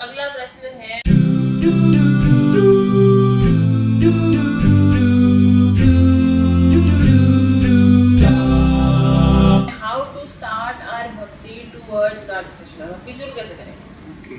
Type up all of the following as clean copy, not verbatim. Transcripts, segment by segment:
अगला प्रश्न है, हाउ टू स्टार्ट आवर भक्ति टुवर्ड्स गॉड कृष्णा। भक्ति शुरू कैसे करें? ओके,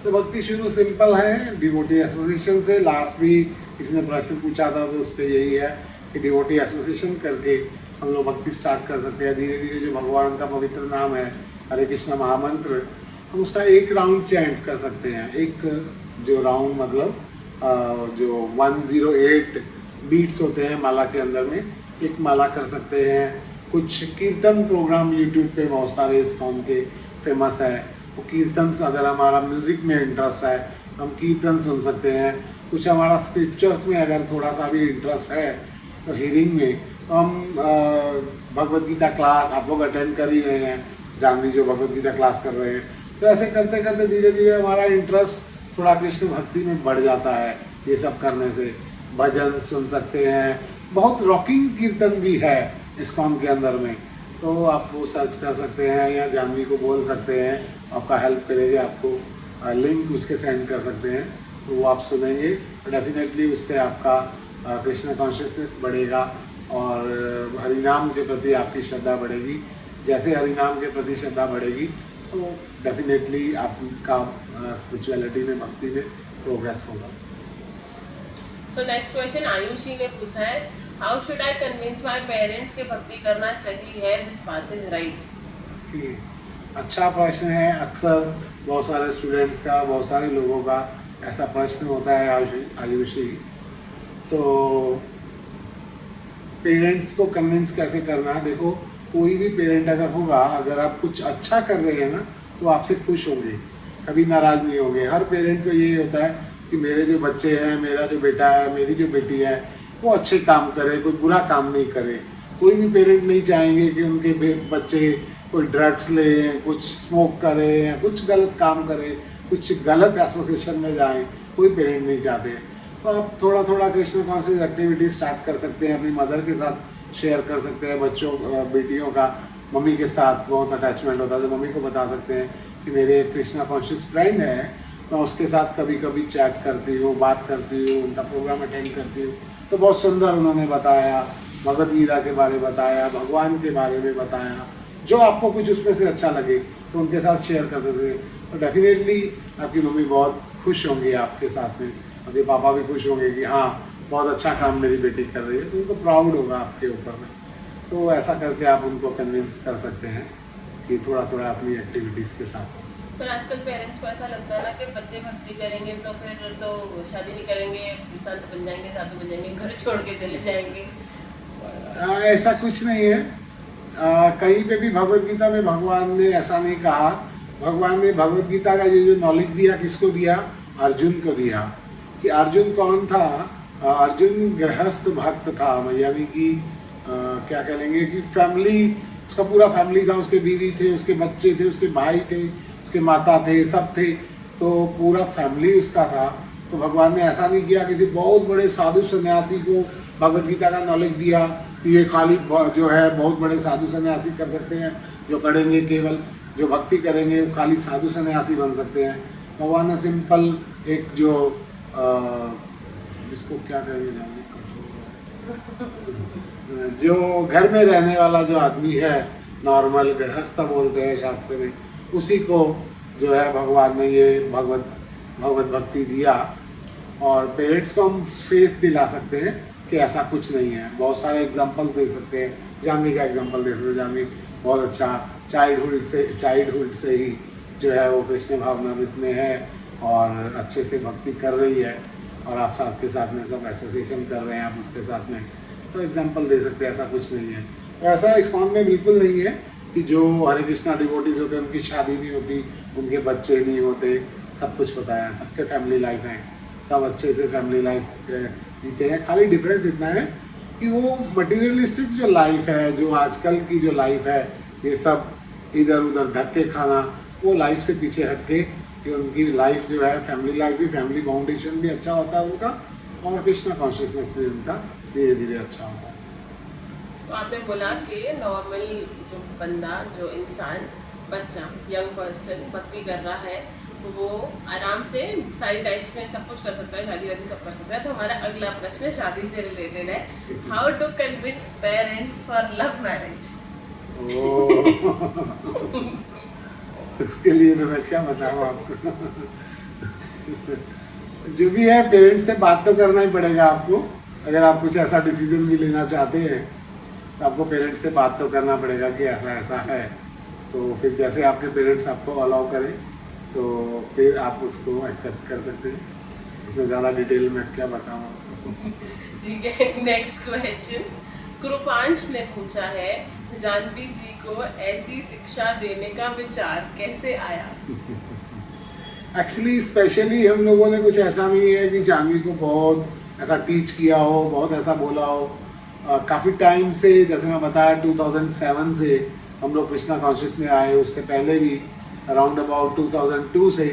तो भक्ति शुरू सिंपल है, डिवोटी एसोसिएशन से। लास्ट भी किसी ने प्रश्न पूछा था तो उस पर यही है कि डिवोटी एसोसिएशन करके हम लोग भक्ति स्टार्ट कर सकते हैं। धीरे धीरे जो भगवान का पवित्र नाम है हरे कृष्णा महामंत्र, हम उसका एक राउंड चैंट कर सकते हैं। एक जो राउंड मतलब जो 108 बीट्स होते हैं माला के अंदर में, एक माला कर सकते हैं। कुछ कीर्तन प्रोग्राम यूट्यूब पे बहुत सारे इस्कॉन के फेमस है, वो कीर्तन अगर हमारा म्यूज़िक में इंटरेस्ट है हम कीर्तन सुन सकते हैं। कुछ हमारा स्क्रिप्चर्स में अगर थोड़ा सा भी इंटरेस्ट है तो हीरिंग में, तो हम भगवद गीता क्लास आप लोग अटेंड कर ही रहे हैं, जानवी जो भगवद गीता क्लास कर रहे हैं। तो ऐसे करते करते धीरे धीरे हमारा इंटरेस्ट थोड़ा कृष्ण भक्ति में बढ़ जाता है। ये सब करने से भजन सुन सकते हैं, बहुत रॉकिंग कीर्तन भी है इस्कॉन के अंदर में, तो आप वो सर्च कर सकते हैं या जानवी को बोल सकते हैं, आपका हेल्प करेंगे। आपको लिंक उसके सेंड कर सकते हैं तो वो आप सुनेंगे। डेफिनेटली उससे आपका कृष्ण कॉन्शियसनेस बढ़ेगा और हरिनाम के प्रति आपकी श्रद्धा बढ़ेगी। जैसे हरिनाम के प्रति श्रद्धा बढ़ेगी तो डेफिनेटली आपका स्पिरिचुअलिटी में, भक्ति में प्रोग्रेस होगा। सो नेक्स्ट क्वेश्चन आयुषी ने पूछा है, how should I convince my parents कि भक्ति करना सही है, दिस पाथ इज राइट। अच्छा प्रश्न है। अक्सर बहुत सारे स्टूडेंट्स का, बहुत सारे लोगों का ऐसा प्रश्न होता है आयुषी। तो पेरेंट्स को कन्विंस कैसे करना है? देखो, कोई भी पेरेंट अगर होगा, अगर आप कुछ अच्छा कर रहे हैं ना तो आपसे खुश होंगे, कभी नाराज़ नहीं होंगे। हर पेरेंट को यही होता है कि मेरे जो बच्चे हैं, मेरा जो बेटा है, मेरी जो बेटी है, वो अच्छे काम करे, कोई बुरा काम नहीं करे। कोई भी पेरेंट नहीं चाहेंगे कि उनके बच्चे कोई ड्रग्स ले, कुछ स्मोक करे या कुछ गलत काम करे, कुछ गलत एसोसिएशन में जाएं, कोई पेरेंट नहीं चाहते। तो आप थोड़ा थोड़ा कृष्ण कॉन्शियस एक्टिविटी स्टार्ट कर सकते हैं, अपनी मदर के साथ शेयर कर सकते हैं। बच्चों बेटियों का मम्मी के साथ बहुत अटैचमेंट होता है, तो मम्मी को बता सकते हैं कि मेरे एक कृष्णा कॉन्शियस फ्रेंड है, मैं उसके साथ कभी कभी चैट करती हूँ, बात करती हूँ, उनका प्रोग्राम अटेंड करती हूँ। तो बहुत सुंदर उन्होंने बताया, भगवद गीता के बारे में बताया, भगवान के बारे में बताया। जो आपको कुछ उसमें से अच्छा लगे तो उनके साथ शेयर कर सकते हैं। तो डेफिनेटली आपकी मम्मी बहुत खुश होंगी आपके साथ में, आपके पापा भी खुश होंगे कि हाँ बहुत अच्छा काम मेरी बेटी कर रही है, तो उनको प्राउड होगा आपके ऊपर में। तो ऐसा करके आप उनको कन्विंस कर सकते हैं कि थोड़ा थोड़ा अपनी एक्टिविटीज़ के साथ। पर आजकल पेरेंट्स को ऐसा लगता है ना कि बच्चे भक्ति करेंगे तो फिर तो शादी नहीं करेंगे, संत बन जाएंगे, साधु बन जाएंगे, घर छोड़ के चले जाएंगे। ऐसा कुछ नहीं है। कहीं पे भी भगवद गीता में भगवान ने ऐसा नहीं कहा। भगवान ने भगवद गीता का ये जो नॉलेज दिया, किसको दिया? अर्जुन को दिया। कि अर्जुन कौन था? अर्जुन गृहस्थ भक्त था, यानी कि क्या कहेंगे कि फैमिली, उसका पूरा फैमिली था, उसके बीवी थे, उसके बच्चे थे, उसके भाई थे, उसके माता थे, सब थे, तो पूरा फैमिली उसका था। तो भगवान ने ऐसा नहीं किया किसी बहुत बड़े साधु सन्यासी को भगवद गीता का नॉलेज दिया कि ये खाली जो है बहुत बड़े साधु सन्यासी कर सकते हैं, जो करेंगे केवल जो भक्ति करेंगे वो खाली साधु सन्यासी बन सकते हैं। भगवान ने सिंपल एक जो जिसको क्या कहेंगे, जो घर में रहने वाला जो आदमी है, नॉर्मल गृहस्थ बोलते हैं शास्त्र में, उसी को जो है भगवान ने ये भगवत भक्ति दिया। और पेरेंट्स को हम फेथ दिला सकते हैं कि ऐसा कुछ नहीं है। बहुत सारे एग्जांपल दे सकते हैं, जानवी का एग्जांपल दे सकते हैं। जानवी बहुत अच्छा चाइल्डहुड से ही जो है वो कृष्ण भावनामृत में है और अच्छे से भक्ति कर रही है, और आप साथ के साथ में सब एसोसिएशन कर रहे हैं आप उसके साथ में, तो एग्जांपल दे सकते हैं। ऐसा कुछ नहीं है। तो ऐसा इस्कॉन में बिल्कुल नहीं है कि जो हरे कृष्णा डिवोटीज होते हैं उनकी शादी नहीं होती, उनके बच्चे नहीं होते। सब कुछ होता है, सबके फैमिली लाइफ है, सब अच्छे से फैमिली लाइफ जीते हैं। खाली डिफरेंस इतना है कि वो मटेरियलिस्टिक जो लाइफ है, जो आजकल की जो लाइफ है, ये सब इधर उधर धक्के खाना, वो लाइफ से पीछे हट के कि उनकी लाइफ जो है फैमिली लाइफ भी, फैमिली फाउंडेशन भी अच्छा होता है उनका, और कृष्णा कॉन्शियसनेस भी उनका धीरे धीरे अच्छा होता है। तो आपने बोला कि नॉर्मल जो बंदा, जो इंसान, बच्चा, यंग पर्सन भक्ति कर रहा है वो आराम से सारी लाइफ में सब कुछ कर सकता है, शादी वादी सब कर सकता है। तो हमारा अगला प्रश्न शादी से रिलेटेड है, how to convince parents for love marriage. उसके लिए तो मैं क्या बताऊँ आपको। जो भी है पेरेंट्स से बात तो करना ही पड़ेगा आपको। अगर आप कुछ ऐसा डिसीजन भी लेना चाहते हैं तो आपको पेरेंट्स से बात तो करना पड़ेगा कि ऐसा ऐसा है। तो फिर जैसे आपके पेरेंट्स आपको अलाउ करें तो फिर आप उसको एक्सेप्ट कर सकते हैं। उसमें ज़्यादा डिटेल में क्या बताऊँ आपको। ठीक है, नेक्स्ट क्वेश्चन कृपांश ने पूछा है, जानवी जी को ऐसी शिक्षा देने का विचार कैसे आया। एक्चुअली स्पेशली हम लोगों ने कुछ ऐसा नहीं है कि जानवी को बहुत ऐसा टीच किया हो, बहुत ऐसा बोला हो। काफ़ी टाइम से, जैसे मैं बताया 2007 से हम लोग कृष्णा कॉन्शियस में आए। उससे पहले भी अराउंड अबाउट 2002 से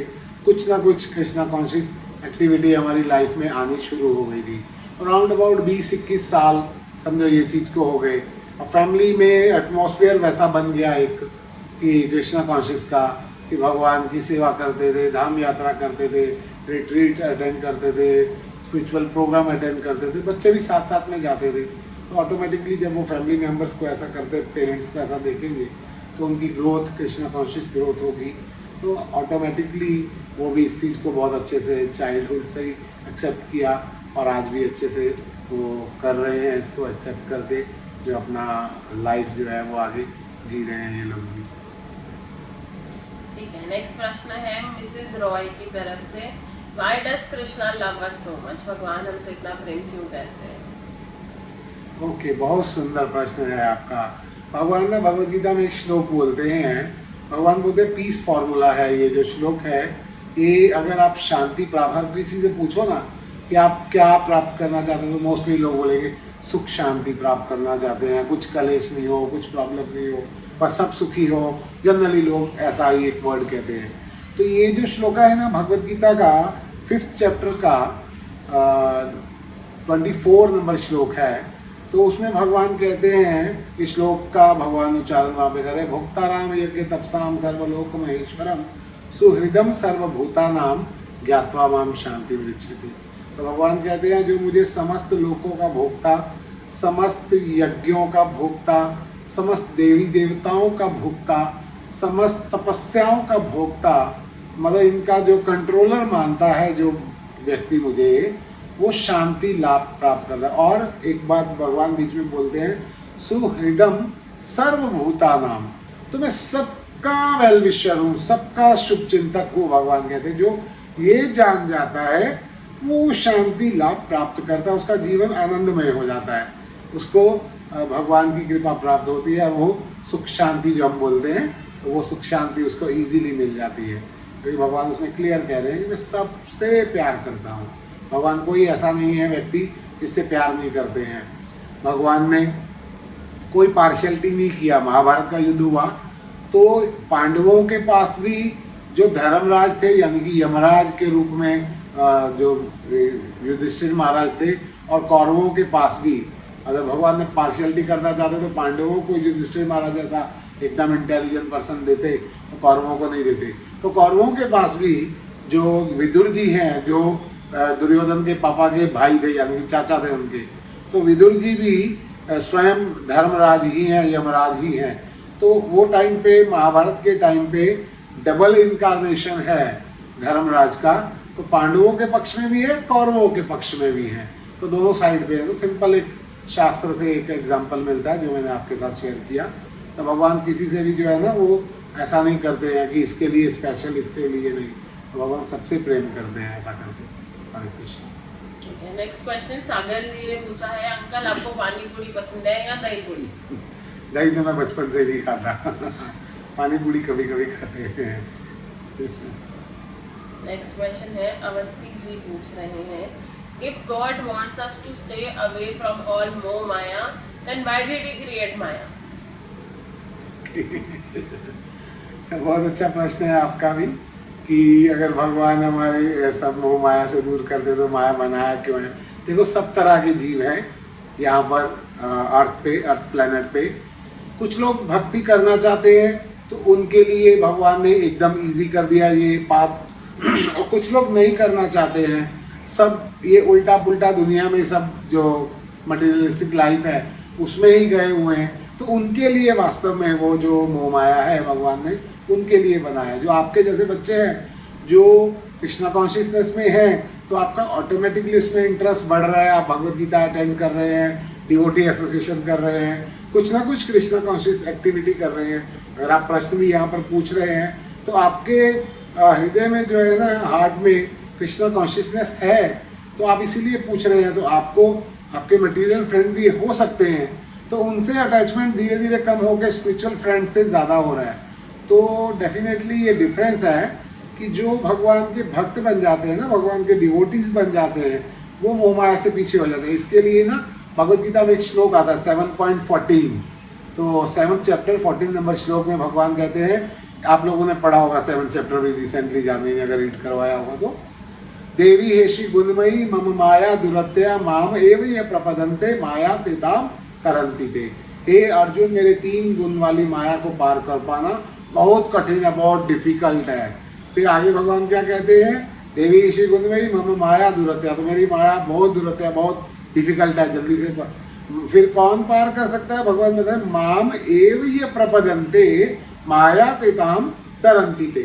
कुछ ना कुछ कृष्णा कॉन्शियस एक्टिविटी हमारी लाइफ में आनी शुरू हो गई थी। अराउंड अबाउट 20-21 साल समझो ये चीज़ को हो गए। और फैमिली में एटमॉस्फेयर वैसा बन गया एक कि कृष्णा कॉन्शियस का, कि भगवान की सेवा करते थे, धाम यात्रा करते थे, रिट्रीट अटेंड करते थे, स्पिरिचुअल प्रोग्राम अटेंड करते थे, बच्चे भी साथ साथ में जाते थे। तो ऑटोमेटिकली जब वो फैमिली मेम्बर्स को ऐसा करते, पेरेंट्स को ऐसा देखेंगे तो उनकी ग्रोथ, कृष्णा कॉन्शियस ग्रोथ होगी। तो ऑटोमेटिकली वो भी इस चीज़ को बहुत अच्छे से चाइल्डहुड से ही एक्सेप्ट किया और आज भी अच्छे से वो कर रहे हैं इसको एक्सेप्ट करके, जो अपना लाइफ जो है वो आगे जी रहे हैं ये लोग भी। ठीक है, नेक्स्ट प्रश्न है मिसेस रॉय की तरफ से, why does Krishna love us so much. भगवान हमसे इतना प्रेम क्यों करते हैं। ओके, बहुत सुंदर प्रश्न है आपका। भगवान ना भगवद गीता में एक श्लोक बोलते हैं, भगवान बोलते हैं पीस फॉर्मूला है ये जो श्लोक है। ये अगर आप शांति प्राप्त, किसी से पूछो ना कि आप क्या प्राप्त करना चाहते हो तो मोस्टली लोग बोलेंगे सुख शांति प्राप्त करना चाहते हैं, कुछ कलेश नहीं हो, कुछ प्रॉब्लम नहीं हो, बस सब सुखी हो। जनरली लोग ऐसा ही एक वर्ड कहते हैं। तो ये जो श्लोक है ना भगवद गीता का 5th चैप्टर का 24 नंबर श्लोक है। तो उसमें भगवान कहते हैं, इस श्लोक का भगवान उच्चारण वहाँ पे करे, भोक्ताराम यज्ञ तपसाम सर्वलोक महेश्वरम सुहृदम सर्वभूतानाम ज्ञात्वा माम शांति विरच्यते। तो भगवान कहते हैं जो मुझे समस्त लोकों का भोक्ता, समस्त यज्ञों का भोक्ता, समस्त देवी देवताओं का भोक्ता, समस्त तपस्याओं का भोक्ता, मतलब इनका जो कंट्रोलर मानता है जो व्यक्ति मुझे, वो शांति लाभ प्राप्त करता है। और एक बात भगवान बीच में बोलते हैं, सुहृदम सर्वभूतानाम, तो मैं सबका वेल विशर हूँ, सबका शुभ चिंतक हूँ। भगवान कहते हैं जो ये जान जाता है वो शांति लाभ प्राप्त करता है, उसका जीवन आनंदमय हो जाता है, उसको भगवान की कृपा प्राप्त होती है। वो सुख शांति जो हम बोलते हैं, तो वो सुख शांति उसको इजीली मिल जाती है। क्योंकि भगवान उसमें क्लियर कह रहे हैं कि मैं सबसे प्यार करता हूँ। भगवान कोई ऐसा नहीं है व्यक्ति जिससे प्यार नहीं करते हैं। भगवान ने कोई पार्शियलिटी नहीं किया। महाभारत का युद्ध हुआ तो पांडवों के पास भी जो धर्मराज थे, यानी कि यमराज के रूप में जो युधिष्ठिर महाराज थे, और कौरवों के पास भी अगर भगवान ने पार्शियलिटी करना चाहते तो पांडवों को युधिष्ठिर महाराज जैसा एकदम इंटेलिजेंट पर्सन देते, तो कौरवों को नहीं देते। तो कौरवों के पास भी जो विदुर जी हैं, जो दुर्योधन के पापा के भाई थे, यानी कि चाचा थे उनके, तो विदुर जी भी स्वयं धर्मराज ही हैं, यमराज ही हैं। तो वो टाइम पे, महाभारत के टाइम पे डबल इनकारनेशन है धर्मराज का। तो पांडवों के पक्ष में भी है, कौरवों के पक्ष में भी है, तो दोनों साइड पे है। तो सिंपल एक शास्त्र से एक एग्जाम्पल मिलता है जो मैंने आपके साथ शेयर किया। तो भगवान किसी से भी जो है ना वो ऐसा नहीं करते हैं कि इसके लिए स्पेशल, इसके लिए नहीं। तो भगवान सबसे प्रेम करते हैं ऐसा करके। हरे कृष्ण। नेक्स्ट क्वेश्चन सागर जी ने पूछा है, अंकल आपको पानी पूरी पसंद है या दही पूरी। दही तो मैं बचपन से नहीं खाता, पानी पूरी कभी कभी खाते हैं। नेक्स्ट क्वेश्चन है अवस्थी जी पूछ रहे हैं, if God wants us to stay away from all मोह माया, then why did he create माया। बहुत अच्छा प्रश्न है आपका भी, कि अगर भगवान हमारे सब मोह माया से दूर करते तो माया बनाया क्यों है। देखो सब तरह के जीव हैं यहाँ पर अर्थ पे, अर्थ प्लैनेट पे। कुछ लोग भक्ति करना चाहते हैं तो उनके लिए भगवान ने एकदम इजी कर दिया ये पाथ। और कुछ लोग नहीं करना चाहते हैं, सब ये उल्टा पुल्टा दुनिया में सब जो मटेरियलिस्टिक लाइफ है उसमें ही गए हुए हैं। तो उनके लिए वास्तव में वो जो मोह माया है भगवान ने उनके लिए बनाया। जो आपके जैसे बच्चे हैं जो कृष्णा कॉन्शियसनेस में हैं, तो आपका ऑटोमेटिकली उसमें इंटरेस्ट बढ़ रहा है, आप भगवत गीता अटेंड कर रहे हैं, डिवोटी एसोसिएशन कर रहे हैं, कुछ ना कुछ कृष्णा कॉन्शियस एक्टिविटी कर रहे हैं। अगर आप प्रश्न भी यहाँ पर पूछ रहे हैं तो आपके हृदय में जो है ना, हार्ट में कृष्णा कॉन्शियसनेस है, तो आप इसीलिए पूछ रहे हैं। तो आपको आपके मटेरियल फ्रेंड भी हो सकते हैं, तो उनसे अटैचमेंट धीरे धीरे कम होकर स्पिरिचुअल फ्रेंड से ज़्यादा हो रहा है। तो डेफिनेटली ये डिफरेंस है कि जो भगवान के भक्त बन जाते हैं ना, भगवान के डिवोटीज बन जाते हैं, वो मोह माया से पीछे हो जाते हैं। इसके लिए ना भगवत गीता में एक श्लोक आता है 7.14, तो 7th चैप्टर 14 नंबर श्लोक में भगवान कहते हैं, आप लोगों ने पढ़ा होगा 7th चैप्टर भी रिसेंटली, जानवी ने अगर रीड करवाया होगा तो, देवी हेशी गुणमयी मम माया दुरत्या माम एव ये प्रपदंते माया तेताम तरंती ते। हे अर्जुन, मेरे 3 गुण वाली माया को पार कर पाना बहुत कठिन है, बहुत डिफिकल्ट है। फिर आगे भगवान क्या कहते हैं, देवी ऋषि गुणमयी मम माया दुरत्या, तो मेरी माया बहुत दुरत्या, बहुत डिफिकल्ट है, जल्दी से फिर कौन पार कर सकता है? भगवान बताए माम एव ये प्रपदंते माया तेताम तरंती ते।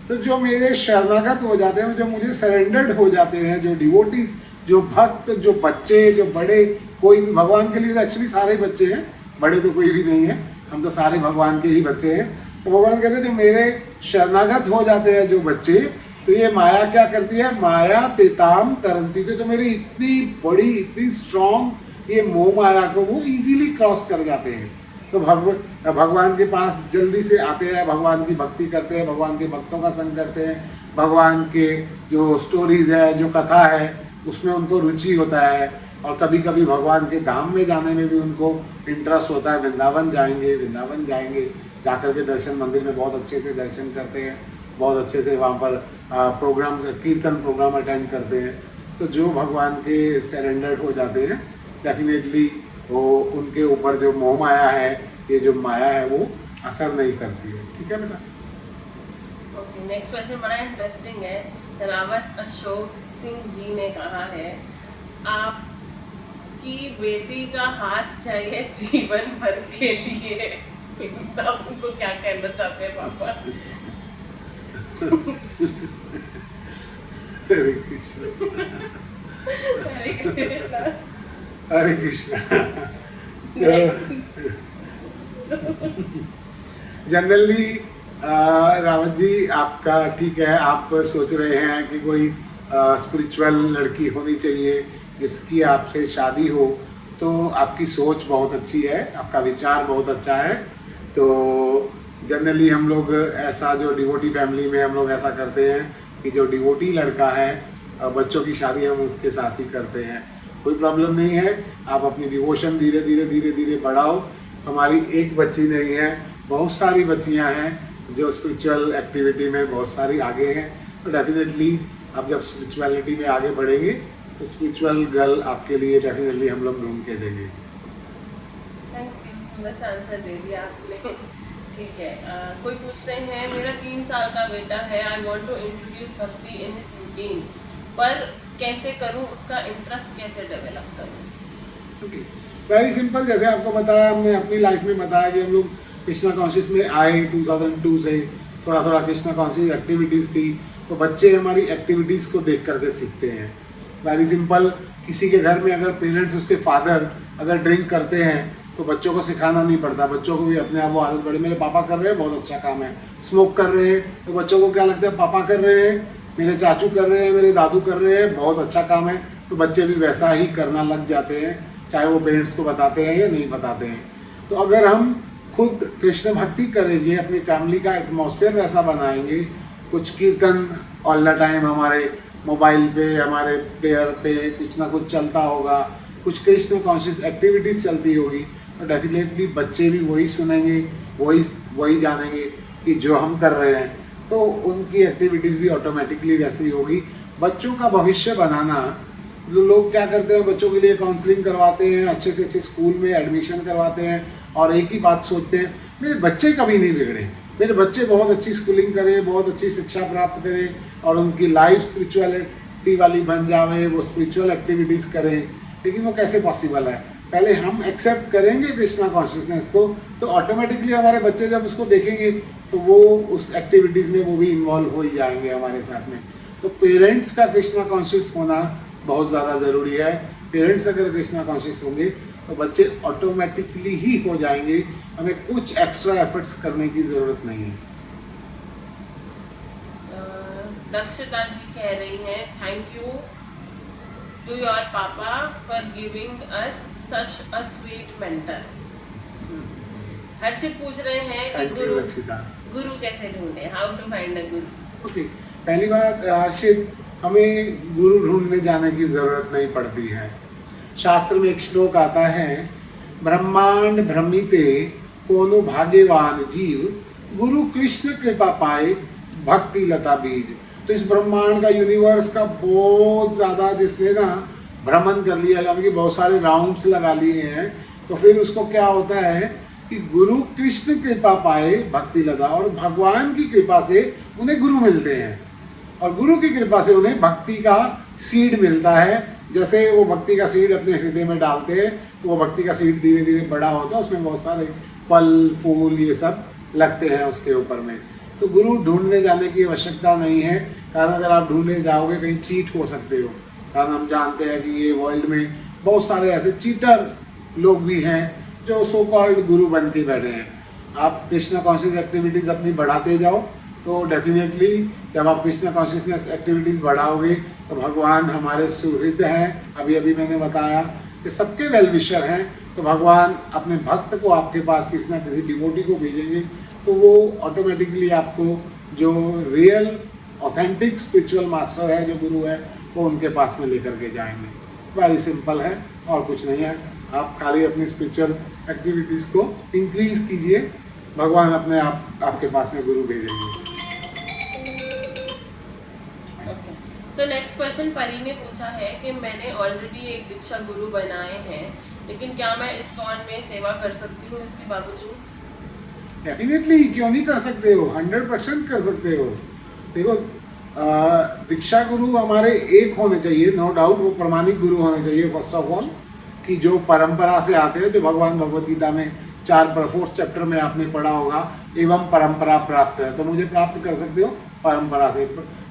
तो जो मेरे शरणागत हो जाते हैं, जो मुझे सरेंडर्ड हो जाते हैं, जो डिवोटीज, जो भक्त, जो बच्चे, जो बड़े, कोई भी भगवान के लिए एक्चुअली सारे बच्चे हैं, बड़े तो कोई भी नहीं है, हम तो सारे भगवान के ही बच्चे हैं। तो भगवान कहते हैं जो मेरे शरणागत हो जाते हैं जो बच्चे, तो ये माया क्या करती है, माया तेताम तरंती थे। तो मेरी इतनी बड़ी, इतनी स्ट्रॉन्ग ये मोह माया को वो इजीली क्रॉस कर जाते हैं। तो भगवान के पास जल्दी से आते हैं, भगवान की भक्ति करते हैं, भगवान के भक्तों का संग करते हैं, भगवान के जो स्टोरीज है, जो कथा है, उसमें उनको रुचि होता है। और कभी कभी भगवान के धाम में जाने में भी उनको इंटरेस्ट होता है। वृंदावन जाएंगे, जाकर के दर्शन, मंदिर में बहुत अच्छे से दर्शन करते हैं, बहुत अच्छे से वहाँ पर प्रोग्राम, कीर्तन प्रोग्राम अटेंड करते हैं। तो जो भगवान के सरेंडर्ड हो जाते हैं, डेफिनेटली वो उनके ऊपर जो मोह माया है, ये जो माया है, वो असर नहीं करती है। ठीक है बेटा? ओके, नेक्स्ट क्वेश्चन बड़ा इंटरेस्टिंग है। रावत अशोक सिंह जी ने कहा है, आपकी बेटी का हाथ चाहिए जीवन भर के लिए, तब उनको क्या कहना चाहते हैं पापा? हरे कृष्ण, हरे कृष्णा, हरे कृष्णा। जनरली रावत जी, आपका ठीक है, आप सोच रहे हैं कि कोई स्पिरिचुअल लड़की होनी चाहिए जिसकी आपसे शादी हो, तो आपकी सोच बहुत अच्छी है, आपका विचार बहुत अच्छा है। तो जनरली हम लोग ऐसा, जो डिवोटी फैमिली में हम लोग ऐसा करते हैं कि जो डिवोटी लड़का है, बच्चों की शादी हम उसके साथ ही करते हैं। कोई प्रॉब्लम नहीं है, आप अपनी डिवोशन धीरे धीरे बढ़ाओ। हमारी एक बच्ची नहीं है, बहुत सारी बच्चियां हैं जो स्पिरिचुअल एक्टिविटी में बहुत सारी आगे हैं। तो डेफिनेटली आप जब स्पिरिचुअलिटी में आगे बढ़ेंगे तो स्पिरिचुअल गर्ल आपके लिए डेफिनेटली हम लोग ढूंढ के देंगे। थैंक यू, सुंदर सा आंसर दे दिया आपने। ठीक है, कोई पूछ रहे हैं, मेरा 3 साल का बेटा है, आई वांट टू इंट्रोड्यूस भक्ति इन हिज रूटीन, पर कैसे करूं, उसका इंटरेस्ट कैसे डेवलप करूं? Okay, very simple. जैसे आपको बताया, हमने अपनी लाइफ में बताया कि हम लोग कृष्णा कॉन्शियस में आए 2002 से, थोड़ा थोड़ा कृष्णा कॉन्शियस एक्टिविटीज़ थी, तो बच्चे हमारी एक्टिविटीज़ को देख करके सीखते हैं। वेरी सिंपल, किसी के घर में अगर पेरेंट्स, उसके फादर अगर ड्रिंक करते हैं तो बच्चों को सिखाना नहीं पड़ता, बच्चों को भी अपने आप वो आदत पड़े। मेरे पापा कर रहे हैं, बहुत अच्छा काम है। स्मोक कर रहे हैं तो बच्चों को क्या लगता है, पापा कर रहे हैं, मेरे चाचू कर रहे हैं, मेरे दादू कर रहे हैं, बहुत अच्छा काम है। तो बच्चे भी वैसा ही करना लग जाते हैं, चाहे वो पेरेंट्स को बताते हैं या नहीं बताते हैं। तो अगर हम खुद कृष्ण भक्ति करेंगे, अपनी फैमिली का एटमॉस्फेयर वैसा बनाएंगे, कुछ कीर्तन ऑल द टाइम हमारे मोबाइल पे, हमारे प्लेयर पे कुछ ना कुछ चलता होगा, कुछ कृष्ण कॉन्शियस एक्टिविटीज़ चलती होगी, तो डेफिनेटली बच्चे भी वही सुनेंगे, वही जानेंगे कि जो हम कर रहे हैं, तो उनकी एक्टिविटीज़ भी ऑटोमेटिकली वैसे ही होगी। बच्चों का भविष्य बनाना, लोग क्या करते हैं, बच्चों के लिए काउंसलिंग करवाते हैं, अच्छे से अच्छे स्कूल में एडमिशन करवाते हैं और एक ही बात सोचते हैं, मेरे बच्चे कभी नहीं बिगड़े, मेरे बच्चे बहुत अच्छी स्कूलिंग करें, बहुत अच्छी शिक्षा प्राप्त करें और उनकी लाइफ स्पिरिचुअलिटी वाली बन जावे, वो स्पिरिचुअल एक्टिविटीज़ करें। लेकिन वो कैसे पॉसिबल है? पहले हम एक्सेप्ट करेंगे कृष्णा कॉन्शियसनेस को, तो ऑटोमेटिकली हमारे बच्चे जब उसको देखेंगे तो वो उस एक्टिविटीज़ में वो भी इन्वॉल्व हो ही जाएंगे हमारे साथ में। तो पेरेंट्स का कृष्णा कॉन्शियस होना बहुत ज़्यादा ज़रूरी है। पेरेंट्स अगर कृष्णा कॉन्शियस होंगे तो बच्चे ऑटोमेटिकली ही हो जाएंगे, हमें कुछ एक्स्ट्रा एफर्ट्स करने की ज़रूरत नहीं है। दक्षता जी कह रही हैं, thank you to your papa for giving us such a sweet mentor. Harshit पूछ रहे हैं कि गुरु कैसे ढूंढे, how to find a Guru. Okay, पहली बात हर्षित, हमें गुरु ढूंढने जाने की जरूरत नहीं पड़ती है। शास्त्र में एक श्लोक आता है, ब्रह्मांड भ्रमिते कोनो भाग्यवान जीव, गुरु कृष्ण कृपा पाए भक्ति लता बीज। तो इस ब्रह्मांड का, यूनिवर्स का बहुत ज़्यादा जिसने ना भ्रमण कर लिया, यानी कि बहुत सारे राउंड्स लगा लिए हैं, तो फिर उसको क्या होता है कि गुरु कृष्ण कृपा पाए भक्ति लता, और भगवान की कृपा से उन्हें गुरु मिलते हैं और गुरु की कृपा से उन्हें भक्ति का सीड मिलता है। जैसे वो भक्ति का सीड अपने हृदय में डालते हैं तो वो भक्ति का सीड धीरे धीरे बड़ा होता है, उसमें बहुत सारे फल फूल ये सब लगते हैं उसके ऊपर में। तो गुरु ढूंढने जाने की आवश्यकता नहीं है, कारण अगर आप ढूंढने जाओगे कहीं चीट हो सकते हो, कारण हम जानते हैं कि ये वर्ल्ड में बहुत सारे ऐसे चीटर लोग भी हैं जो सो कॉल्ड गुरु बन के बैठे हैं। आप कृष्णा कॉन्शियस एक्टिविटीज़ अपनी बढ़ाते जाओ तो डेफिनेटली जब आप कृष्णा कॉन्शियसनेस एक्टिविटीज़ बढ़ाओगे तो भगवान हमारे सुहृद हैं। अभी अभी मैंने बताया कि सबके वेल विशर हैं, तो भगवान अपने भक्त को आपके पास किसी ना किसी डिवोटी को भेजेंगे, तो वो ऑटोमेटिकली आपको जो रियल ऑथेंटिक स्पिरिचुअल मास्टर है, जो गुरु है, वो उनके पास में लेकर के जाएंगे। वेरी सिंपल है और कुछ नहीं है। आप खाली अपनी स्पिरिचुअल एक्टिविटीज़ को इंक्रीज कीजिए, भगवान अपने आप आपके पास में गुरु भेजेंगे। सो नेक्स्ट क्वेश्चन परी ने पूछा है कि मैंने ऑलरेडी एक दीक्षा गुरु बनाए हैं, लेकिन क्या मैं इस्कॉन में सेवा कर सकती हूँ इसके बावजूद? डेफिनेटली, क्यों नहीं कर सकते हो, 100% कर सकते हो। देखो, दीक्षा गुरु हमारे एक होने चाहिए, नो डाउट, वो प्रमाणिक गुरु होने चाहिए फर्स्ट ऑफ ऑल, कि जो परंपरा से आते हैं, जो भगवान भगवद गीता में 4th चैप्टर में आपने पढ़ा होगा, एवं परंपरा प्राप्त है, तो मुझे प्राप्त कर सकते हो परंपरा से।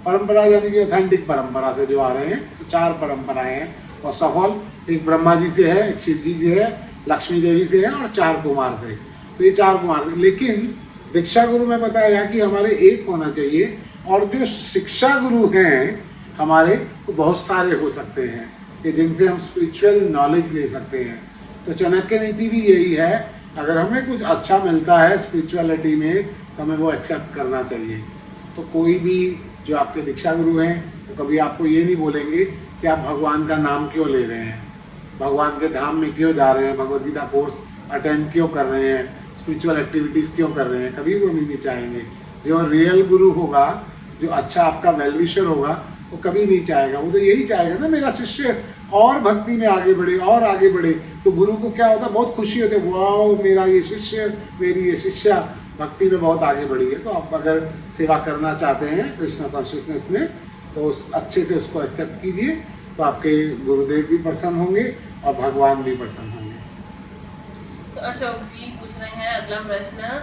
परंपरा यानी कि ऑथेंटिक परंपरा से जो आ रहे हैं, तो 4 परंपराएं हैं। फर्स्ट ऑफ ऑल एक ब्रह्मा जी से है, एक शिव जी से है, लक्ष्मी देवी से है और 4 कुमार से। तो ये 4 कुमार, लेकिन दीक्षा गुरु में बताया कि हमारे एक होना चाहिए, और जो शिक्षा गुरु हैं हमारे, वो बहुत सारे हो सकते हैं कि जिनसे हम स्पिरिचुअल नॉलेज ले सकते हैं। तो चाणक्य नीति भी यही है, अगर हमें कुछ अच्छा मिलता है स्पिरिचुअलिटी में तो हमें वो एक्सेप्ट करना चाहिए। तो कोई भी जो आपके दीक्षा गुरु हैं तो कभी आपको ये नहीं बोलेंगे कि आप भगवान का नाम क्यों ले रहे हैं, भगवान के धाम में क्यों जा रहे हैं, भगवद गीता कोर्स अटेंड क्यों कर रहे हैं, स्पिरिचुअल एक्टिविटीज़ क्यों कर रहे हैं, कभी वो नहीं चाहेंगे। जो रियल गुरु होगा, जो अच्छा आपका वेल विशर होगा, वो कभी नहीं चाहेगा। वो तो यही चाहेगा ना मेरा शिष्य और भक्ति में आगे बढ़े और आगे बढ़े। तो गुरु को क्या होता है, बहुत खुशी होती है, वाह मेरा ये शिष्य, मेरी ये शिष्या भक्ति में बहुत आगे बढ़ी है। तो आप अगर सेवा करना चाहते हैं कृष्णा कॉन्शियसनेस में, तो अच्छे से उसको एक्सेप्ट कीजिए, तो आपके गुरुदेव भी प्रसन्न होंगे और भगवान भी प्रसन्न होंगे। तो अशोक जी पूछ रहे हैं अगला प्रश्न,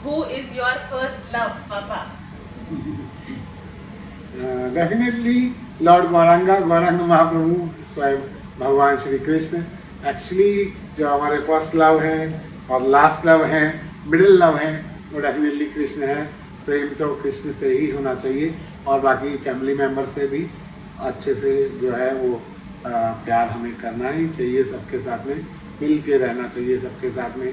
who is your first love पापा? डेफिनेटली लॉर्ड गौरांग महाप्रभु स्वयं भगवान श्री कृष्ण। एक्चुअली जो हमारे फर्स्ट लव हैं और लास्ट लव हैं, मिडिल लव हैं, वो डेफिनेटली कृष्ण है। प्रेम तो कृष्ण से ही होना चाहिए और बाकी फैमिली मेम्बर से भी अच्छे से जो है वो प्यार हमें करना ही चाहिए, सबके साथ में मिल के रहना चाहिए, सबके साथ में।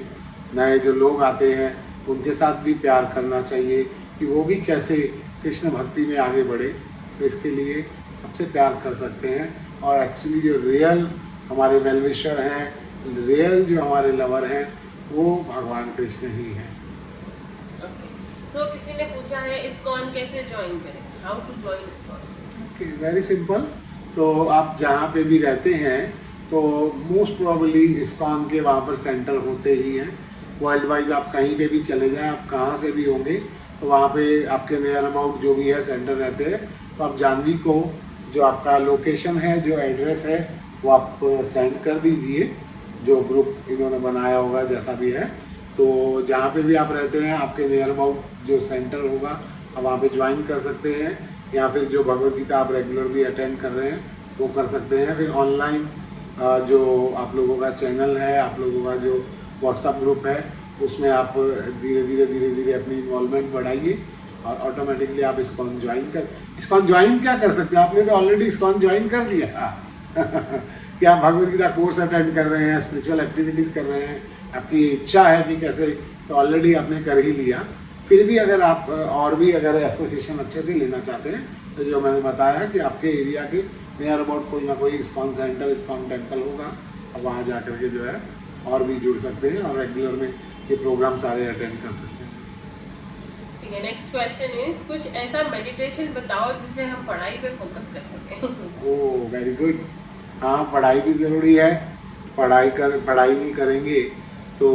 नए जो लोग आते हैं उनके साथ भी प्यार करना चाहिए कि वो भी कैसे कृष्ण भक्ति में आगे बढ़े। तो इसके लिए सबसे प्यार कर सकते हैं, और एक्चुअली जो रियल हमारे वेल विशर हैं, रियल जो हमारे लवर हैं, वो भगवान कृष्ण ही हैं। सो किसी ने पूछा है इस्कॉन कैसे ज्वाइन करें, how to join ISKCON? Okay, very simple. तो आप जहाँ पे भी रहते हैं तो मोस्ट प्रोबेबली इस्कॉन के वहाँ पर सेंटर होते ही हैं। वर्ल्ड वाइज आप कहीं पे भी चले जाएं, आप कहाँ से भी होंगे तो वहाँ पे आपके नियर अबाउट जो भी है सेंटर रहते हैं, तो आप जानवी को जो आपका लोकेशन है, जो एड्रेस है, वो आप सेंड कर दीजिए, जो ग्रुप इन्होंने बनाया होगा जैसा भी है। तो जहाँ पे भी आप रहते हैं आपके नियर अबाउट जो सेंटर होगा आप वहाँ पे ज्वाइन कर सकते हैं, या फिर जो भगवद गीता आप रेगुलरली अटेंड कर रहे हैं वो कर सकते हैं। फिर ऑनलाइन जो आप लोगों का चैनल है, आप लोगों का जो व्हाट्सएप ग्रुप है, उसमें आप धीरे धीरे अपनी इन्वॉल्वमेंट बढ़ाइए और ऑटोमेटिकली आप इस्कॉन ज्वाइन क्या कर सकते हैं, आपने तो ऑलरेडी इस्कॉन ज्वाइन कर लिया कि आप भगवद गीता कोर्स अटेंड कर रहे हैं, स्पिरिचुअल एक्टिविटीज़ कर रहे हैं, आपकी इच्छा है कि कैसे, तो ऑलरेडी आपने कर ही लिया। फिर भी अगर आप और भी अगर एसोसिएशन अच्छे से लेना चाहते हैं तो जो मैंने बताया कि आपके एरिया के नियर अबाउट कोई ना कोई इस्कॉन सेंटर, इस्कॉन टेम्पल होगा, अब वहाँ जा करके जो है और भी जुड़ सकते हैं और रेगुलर में ये प्रोग्राम सारे अटेंड कर सकते हैं। ठीक है, नेक्स्ट क्वेश्चन इज कुछ ऐसा मेडिटेशन बताओ जिससे हम पढ़ाई पे फोकस कर सकें। Oh very good. हाँ, पढ़ाई भी ज़रूरी है, पढ़ाई नहीं करेंगे तो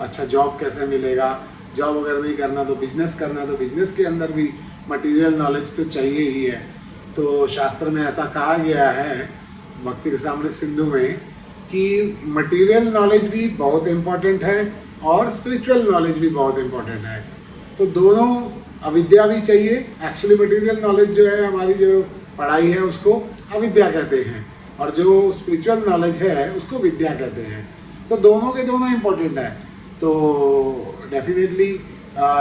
अच्छा जॉब कैसे मिलेगा, जॉब अगर नहीं करना तो बिजनेस करना, तो बिजनेस के अंदर भी मटेरियल नॉलेज तो चाहिए ही है। तो शास्त्र में ऐसा कहा गया है भक्ति रसामृत सिंधु में कि मटेरियल नॉलेज भी बहुत इम्पोर्टेंट है और स्पिरिचुअल नॉलेज भी बहुत इम्पोर्टेंट है। तो दोनों, अविद्या भी चाहिए। एक्चुअली मटेरियल नॉलेज जो है, हमारी जो पढ़ाई है उसको अविद्या कहते हैं, और जो स्पिरिचुअल नॉलेज है उसको विद्या कहते हैं। तो दोनों के दोनों इम्पोर्टेंट है। तो डेफिनेटली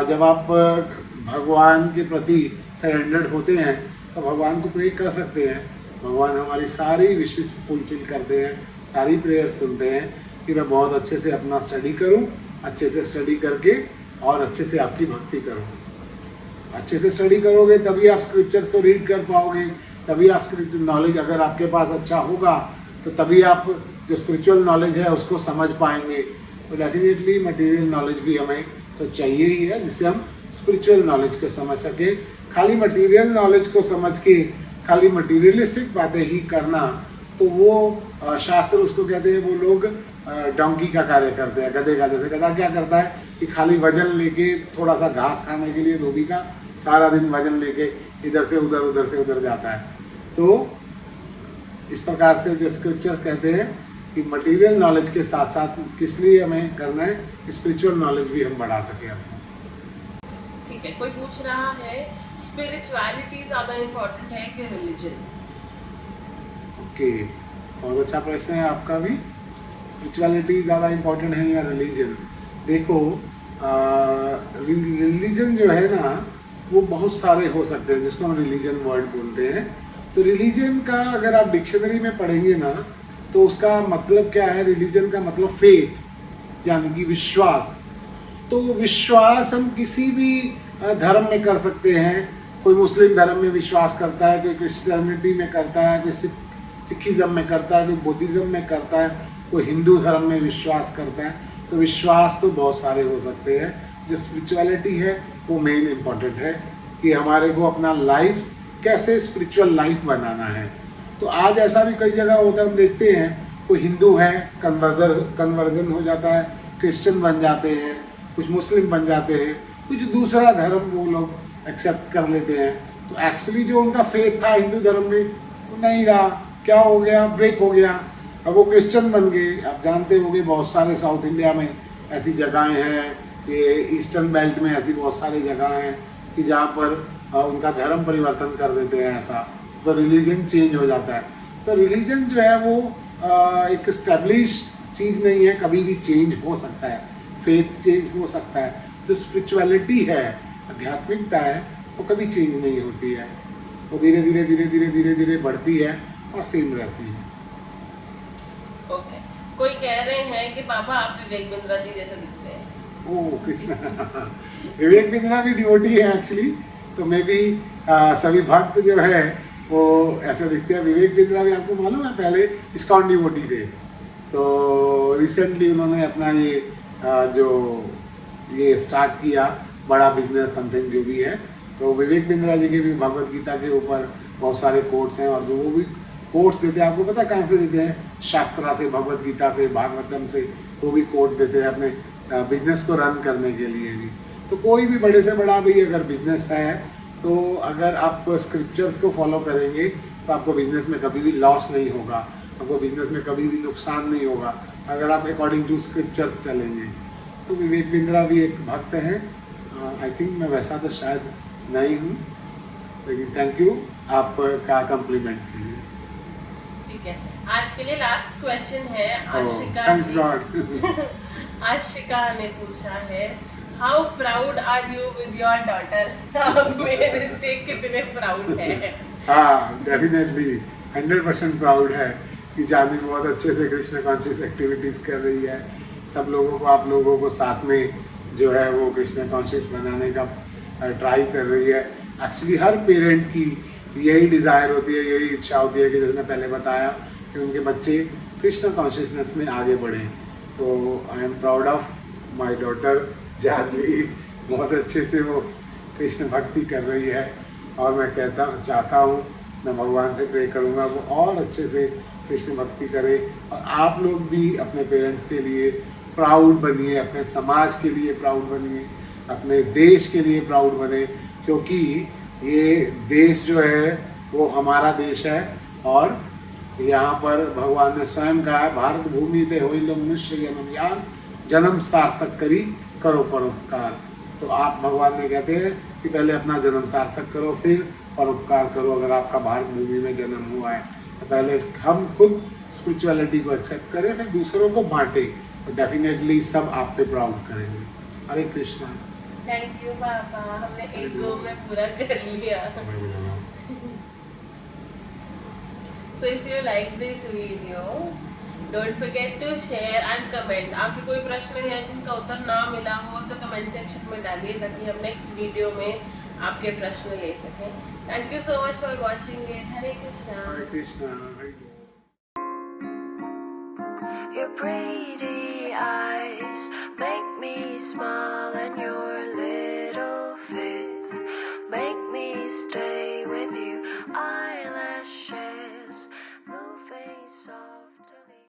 जब आप भगवान के प्रति सरेंडर्ड होते हैं तो भगवान को प्रे कर सकते हैं, भगवान हमारी सारी विशेष फुलफिल करते हैं, सारी प्रेयर सुनते हैं कि मैं बहुत अच्छे से अपना स्टडी करूं, अच्छे से स्टडी करके और अच्छे से आपकी भक्ति करूं। अच्छे से स्टडी करोगे तभी आप स्क्रिप्चर्स को रीड कर पाओगे, तभी आप नॉलेज अगर आपके पास अच्छा होगा तो तभी आप जो स्पिरिचुअल नॉलेज है उसको समझ पाएंगे। तो डेफिनेटली मटेरियल नॉलेज भी हमें तो चाहिए ही है, जिससे हम स्पिरिचुअल नॉलेज को समझ सके। खाली मटेरियल नॉलेज को समझ के खाली मटेरियलिस्टिक बातें ही करना, तो वो शास्त्र उसको कहते हैं, वो लोग डोंकी का कार्य करते हैं, गधे का। जैसे गधा क्या करता है कि खाली वजन लेके, थोड़ा सा घास खाने के लिए धोबी का, सारा दिन वजन लेके इधर से उधर जाता है। तो इस प्रकार से जो स्क्रिप्चर्स कहते हैं कि मटेरियल नॉलेज के साथ साथ किस लिए हमें करना है, स्पिरिचुअल नॉलेज भी हम बढ़ा सके अपना। ठीक है, कोई पूछ रहा है स्पिरिचुअलिटी ज़्यादा इम्पोर्टेंट है कि रिलीजन? ओके, बहुत अच्छा प्रश्न है आपका भी। स्पिरिचुअलिटी ज़्यादा इम्पोर्टेंट है या रिलीजन? देखो, रिलीजन जो है ना वो बहुत सारे हो सकते हैं, जिसको हम रिलीजन वर्ड बोलते हैं। तो रिलीजन का अगर आप डिक्शनरी में पढ़ेंगे ना तो उसका मतलब क्या है, रिलीजन का मतलब फेथ, यानी कि विश्वास। तो विश्वास हम किसी भी धर्म में कर सकते हैं। कोई मुस्लिम धर्म में विश्वास करता है, कोई क्रिश्चियनिटी में करता है, कोई सिखिज़म में करता है, कोई बुद्धिज़्म में करता है, कोई हिंदू धर्म में विश्वास करता है। तो विश्वास तो बहुत सारे हो सकते हैं। जो स्पिरिचुअलिटी है वो मेन इम्पॉर्टेंट है कि हमारे को अपना लाइफ कैसे स्पिरिचुअल लाइफ बनाना है। तो आज ऐसा भी कई जगह होता है, हम देखते हैं कोई हिंदू है, कन्वर्जन हो जाता है, क्रिश्चियन बन जाते हैं, कुछ मुस्लिम बन जाते हैं, कुछ दूसरा धर्म वो लोग एक्सेप्ट कर लेते हैं। तो एक्चुअली जो उनका फेथ था हिंदू धर्म में वो नहीं रहा, क्या हो गया, ब्रेक हो गया, अब वो क्रिश्चियन बन गए। आप जानते होंगे बहुत सारे साउथ इंडिया में ऐसी जगहें हैं, ये ईस्टर्न बेल्ट में ऐसी बहुत सारी जगह हैं कि जहाँ पर उनका धर्म परिवर्तन कर देते हैं ऐसा, तो रिलीजन चेंज हो जाता है। तो रिलीजन जो है वो एक स्टेब्लिश चीज़ नहीं है, कभी भी चेंज हो सकता है, फेथ चेंज हो सकता है। जो स्पिरिचुअलिटी है, आध्यात्मिकता है, वो कभी चेंज नहीं होती है, वो धीरे धीरे बढ़ती है और सेम रहती है। ओके, कोई कह रहे हैं कि पापा आप विवेक बिंद्रा जी जैसे दिखते हैं। ओह कृष्णा, विवेक बिंद्रा भी डिवोटी है एक्चुअली। तो मैं भी सभी भक्त जो है वो ऐसे दिखते हैं। विवेक बिंद्रा भी आपको मालूम है पहले इस्कॉन डिवोटी थे, तो रिसेंटली उन्होंने अपना ये स्टार्ट किया बड़ा बिजनेस समथिंग जो भी है। तो विवेक बिंद्रा जी के भी भगवद गीता के ऊपर बहुत सारे कोट्स हैं, और जो वो भी कोट्स देते हैं, आपको पता कहाँ से देते हैं? शास्त्रा से, भगवद गीता से, भागवतम से वो भी कोट देते हैं, अपने बिजनेस को रन करने के लिए भी। तो कोई भी बड़े से बड़ा भी अगर बिजनेस है तो अगर आप स्क्रिप्चर्स को फॉलो करेंगे तो आपको बिजनेस में कभी भी लॉस नहीं होगा, आपको बिजनेस में कभी भी नुकसान नहीं होगा अगर आप अकॉर्डिंग टू स्क्रिप्चर्स चलेंगे। तो विवेक बिंद्रा भी एक भक्त हैं। आई थिंक मैं वैसा तो शायद नहीं हूँ, लेकिन थैंक यू आपका कम्प्लीमेंट के लिए। ठीक है, आज के लिए लास्ट क्वेश्चन है आशिका थैंक्स जी। गॉड। आशिका ने पूछा है, how proud are you with your daughter? आप मेरे से कितने प्राउड है? हाँ, डेफिनेटली 100% प्राउड है कि जानवी बहुत अच्छे से कृष्ण कॉन्शियस एक्टिविटीज़ कर रही है। सब लोगों को, आप लोगों को साथ में जो है वो कृष्ण कॉन्शियस बनाने का ट्राई कर रही है। एक्चुअली हर पेरेंट की यही डिज़ायर होती है, यही इच्छा होती है कि जैसे मैं पहले बताया कि उनके बच्चे कृष्ण कॉन्शियसनेस में आगे बढ़ें। तो I am proud of my daughter Janvi, बहुत अच्छे से वो कृष्ण भक्ति कर रही है और मैं चाहता हूँ, मैं भगवान से प्रे करूँगा वो और अच्छे से कृष्ण भक्ति करे। और आप लोग भी अपने पेरेंट्स के लिए प्राउड बनिए, अपने समाज के लिए प्राउड बनिए, अपने देश के लिए प्राउड बने, क्योंकि ये देश जो है वो हमारा देश है। और यहाँ पर भगवान ने स्वयं कहा, भारत भूमि ते होई लो मनुष्य जन्म यार, जन्म सार्थक करी करो परोपकार। तो आप, भगवान ने कहते हैं कि पहले अपना जन्म सार्थक करो फिर परोपकार करो। अगर आपका भारत भूमि में जन्म हुआ है तो पहले हम खुद स्पिरिचुअलिटी को एक्सेप्ट करें, फिर दूसरों को बांटें, तो डेफिनेटली सब आप पे प्राउड करेंगे। हरे कृष्णा। थैंक यू पापा, हमने एक गो में पूरा कर लिया। So if you like this video, don't forget to share and comment. आपके कोई प्रश्न है जिनका उत्तर ना मिला हो तो कमेंट सेक्शन में डालिए ताकि हम नेक्स्ट वीडियो में आपके प्रश्न ले सकें। Thank you so much for watching it. Hare Krishna. Hare Krishna. You're pretty.